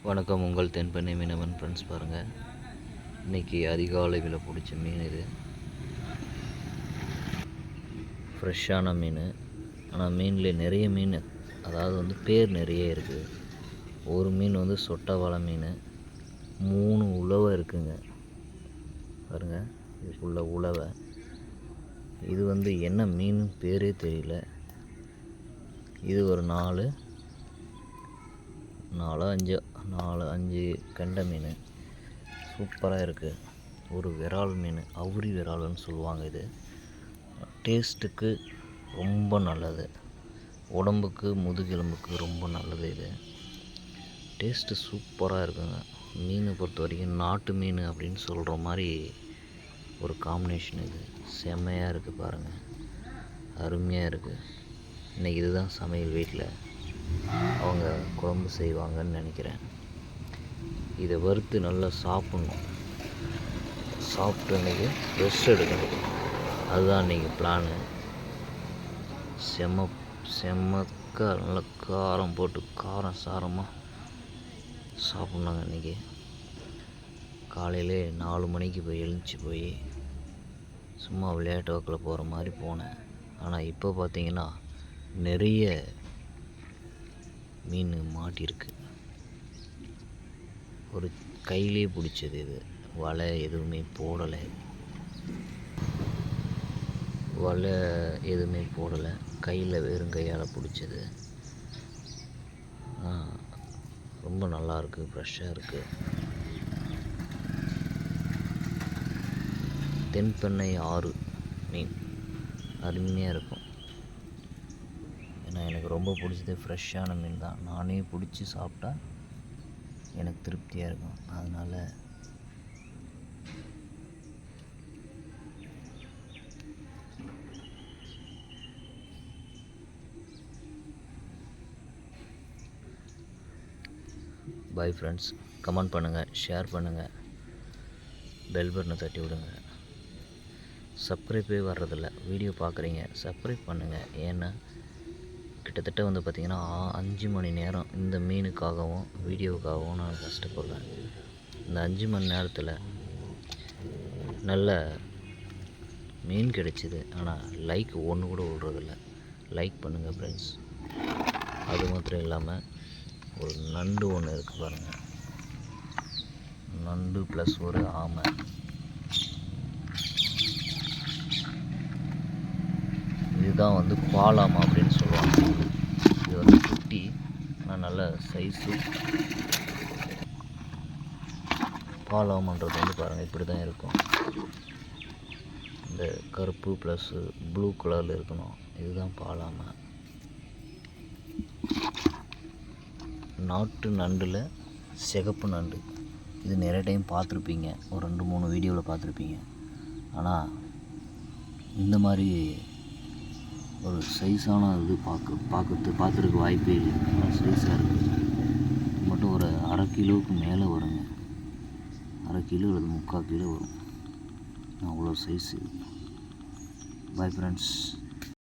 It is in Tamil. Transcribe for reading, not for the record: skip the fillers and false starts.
வணக்கம். உங்கள் தென்பெண்ணை மீனவன் ஃப்ரெண்ட்ஸ். பாருங்கள், இன்றைக்கி அதிகாலையில் பிடிச்ச மீன் இது. ஃப்ரெஷ்ஷான மீன். ஆனால் மீனில் நிறைய மீன், அதாவது பேர் நிறைய இருக்குது. ஒரு மீன் சொட்டை மீன். 3 உலவை இருக்குங்க. பாருங்கள், இதுக்குள்ள உலவை. இது என்ன மீன் பேரே தெரியல. இது ஒரு 4-5 கெண்டை மீன் சூப்பராக இருக்குது. ஒரு விரால் மீன், அவுரி விரால்னு சொல்லுவாங்க. இது டேஸ்ட்டுக்கு ரொம்ப நல்லது, உடம்புக்கு முதுகெலும்புக்கு ரொம்ப நல்லது. இது டேஸ்ட்டு சூப்பராக இருக்குங்க. மீனை பொறுத்த வரைக்கும் நாட்டு மீன் அப்படின்னு சொல்கிற மாதிரி ஒரு காம்பினேஷன். இது செம்மையாக இருக்குது. பாருங்கள், அருமையாக இருக்குது. இன்றைக்கி இதுதான் சமையல். வீட்டில் அவங்க குழம்பு செய்வாங்கன்னு நினைக்கிறேன். இதை வறுத்து நல்லா சாப்பிட்ணும். சாப்பிட்டு இன்றைக்கி ரெஸ்ட் எடுக்கணும். அதுதான் இன்றைக்கி பிளானு. செம்மக்கா நல்லா காரம் போட்டு காரம் சாரமாக சாப்பிட்ணுங்க. இன்றைக்கி காலையிலே 4 மணிக்கு எழுந்துச்சி போய் சும்மா விளையாட்டு வாக்கில் போகிற மாதிரி போனேன். ஆனால் இப்போ பார்த்திங்கன்னா நிறைய மீன் மாட்டியிருக்கு. ஒரு கையிலே பிடிச்சது. இது வலை எதுவுமே போடலை. கையில் வெறும் கையால் பிடிச்சது. ரொம்ப நல்லாயிருக்கு, ஃப்ரெஷ்ஷாக இருக்குது. தென்பெண்ணை ஆறு மீன் அருமையாக இருக்கும். ஏன்னா எனக்கு ரொம்ப பிடிச்சது ஃப்ரெஷ்ஷான மீன் தான். நானே பிடிச்சி சாப்பிட்டா எனக்கு திருப்தியாக இருக்கும். அதனால் பை ஃப்ரெண்ட்ஸ். கமெண்ட் பண்ணுங்கள், ஷேர் பண்ணுங்கள், பெல் பட்டனை தட்டி விடுங்க. சப்ஸ்கிரைப்பே வர்றதில்ல. வீடியோ பார்க்குறீங்க, சப்ஸ்கிரைப் பண்ணுங்கள். ஏன்னா கிட்டத்தட்ட பார்த்திங்கன்னா 5 மணி நேரம் இந்த மீனுக்காகவும் வீடியோவுக்காகவும் நான் கஷ்டப்படுறேன். இந்த 5 மணி நேரத்தில் நல்ல மீன் கிடைச்சிது. ஆனால் லைக் ஒன்று கூட விடுறதில்ல. லைக் பண்ணுங்கள் ஃப்ரெண்ட்ஸ். அது மாத்திரம் இல்லாமல் ஒரு நண்டு ஒன்று இருக்குது பாருங்கள். நண்டு ப்ளஸ் ஒரு ஆமை. இதுதான் பாலாமா அப்படின்னு சொல்லுவாங்க. இது குட்டி, ஆனால் நல்ல சைஸு. பாலாமன்றது பாருங்கள், இப்படி தான் இருக்கும். இந்த கருப்பு ப்ளஸ்ஸு ப்ளூ கலரில் இருக்கணும். இதுதான் பாலாமை. நாட்டு நண்டில் சிகப்பு நண்டு. இது நிறைய டைம் பார்த்துருப்பீங்க, ஒரு 2-3 வீடியோவில் பார்த்துருப்பீங்க. ஆனால் இந்த மாதிரி ஒரு சைஸான இது பார்க்குறதுக்கு வாய்ப்பே இல்லை. நல்லா சைஸாக இருக்குது. இது மட்டும் ஒரு 1/2 கிலோவுக்கு மேலே வருங்க. 1/2 கிலோ அல்லது 3/4 கிலோ வரும். அவ்வளோ சைஸு. Bye friends.